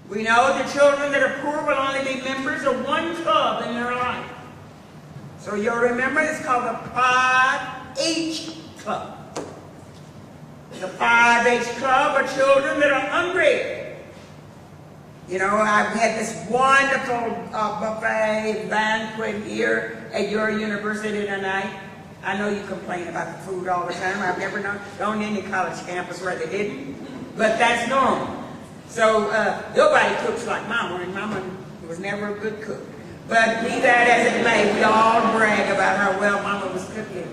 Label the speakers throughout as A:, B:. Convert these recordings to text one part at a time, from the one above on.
A: We know the children that are poor will only be members of one club in their life. So you'll remember it's called the 5-H Club. The 5-H Club are children that are hungry. You know, I've had this wonderful buffet banquet here at your university tonight. I know you complain about the food all the time. I've never known any college campus where they didn't, but that's normal. So nobody cooks like Mama, and Mama was never a good cook. But be that as it may, we all brag about how well Mama was cooking.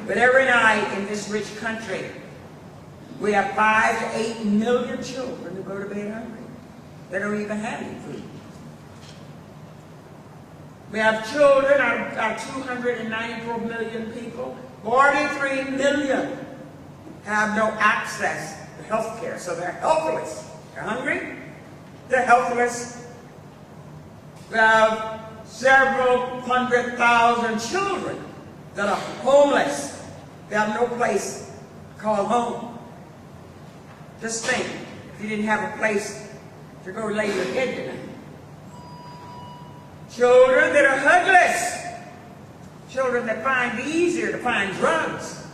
A: But every night in this rich country, we have 5 to 8 million children who go to bed hungry. They don't even have any food. We have children, our 294 million people, 43 million have no access to health care. So they're helpless. They're hungry. They're helpless. We have several 100,000 children that are homeless. They have no place to call home. Just think, if you didn't have a place to go lay your head tonight. Children that are hoodless. Children that find it easier to find drugs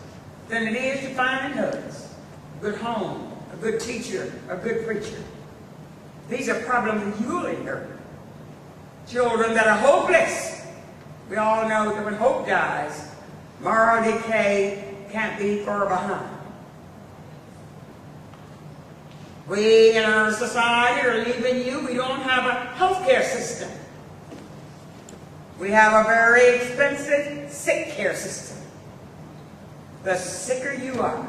A: than it is to find hugs. A good home, a good teacher, a good preacher. These are problems that you will inherit. Children that are hopeless. We all know that when hope dies, moral decay can't be far behind. We in our society are leaving you. We don't have a health care system. We have a very expensive sick care system. The sicker you are,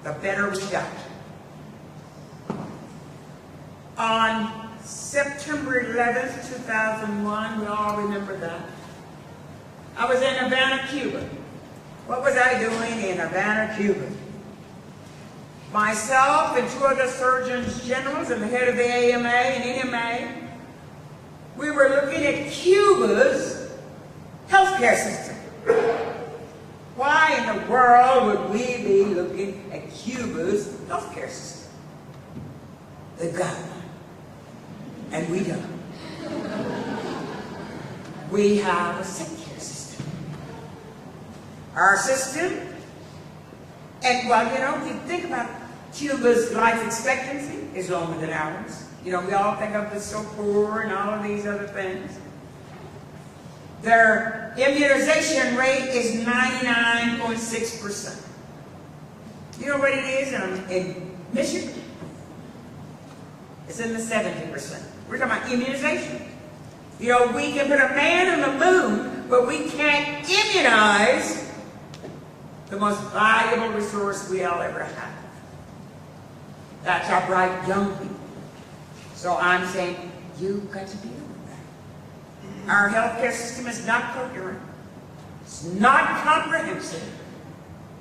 A: the better we got. On September 11th, 2001, we all remember that, I was in Havana, Cuba. What was I doing in Havana, Cuba? Myself and 2 other surgeons generals and the head of the AMA and NMA, we were looking at Cuba's healthcare system. Why in the world would we be looking at Cuba's healthcare system? They've got one, and we don't. We have a sick care system. Our system, and well, you know, if you think about Cuba's life expectancy is longer than ours. You know, we all think of it so poor and all of these other things. Their immunization rate is 99.6%. You know what it is in Michigan? It's in the 70%. We're talking about immunization. You know, we can put a man on the moon, but we can't immunize the most valuable resource we'll ever have. That's our bright young people. So I'm saying, you've got to deal with that. Our healthcare system is not coherent. It's not comprehensive.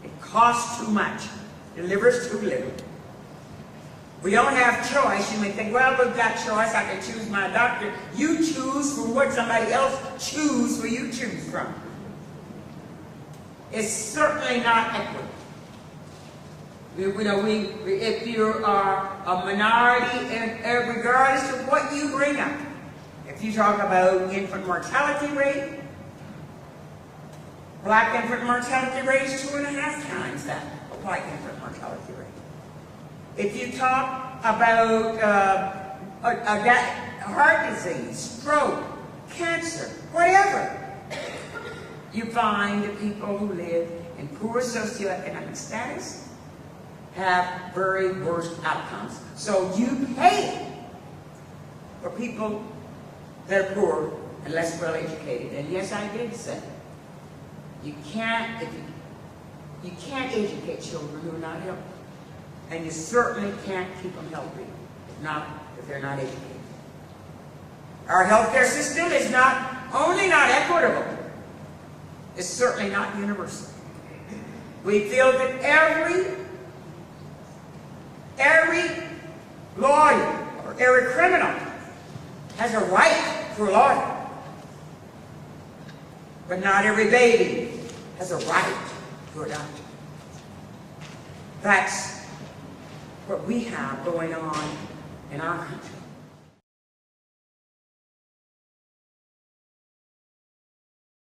A: It costs too much. Delivers too little. We don't have choice. You may think, well, we've got choice. I can choose my doctor. You choose from what somebody else choose for you choose from. It's certainly not equitable. If you are a minority, and regardless of what you bring up, if you talk about infant mortality rate, black infant mortality rate is 2.5 times that of white infant mortality rate. If you talk about heart disease, stroke, cancer, whatever, you find that people who live in poor socioeconomic status have very worst outcomes. So you pay for people that are poor and less well educated. And yes, I did say you can't educate children who are not healthy. And you certainly can't keep them healthy if they're not educated. Our healthcare system is not only not equitable, it's certainly not universal. We feel that every lawyer or every criminal has a right to a lawyer. But not every baby has a right to adoption. That's what we have going on in our country.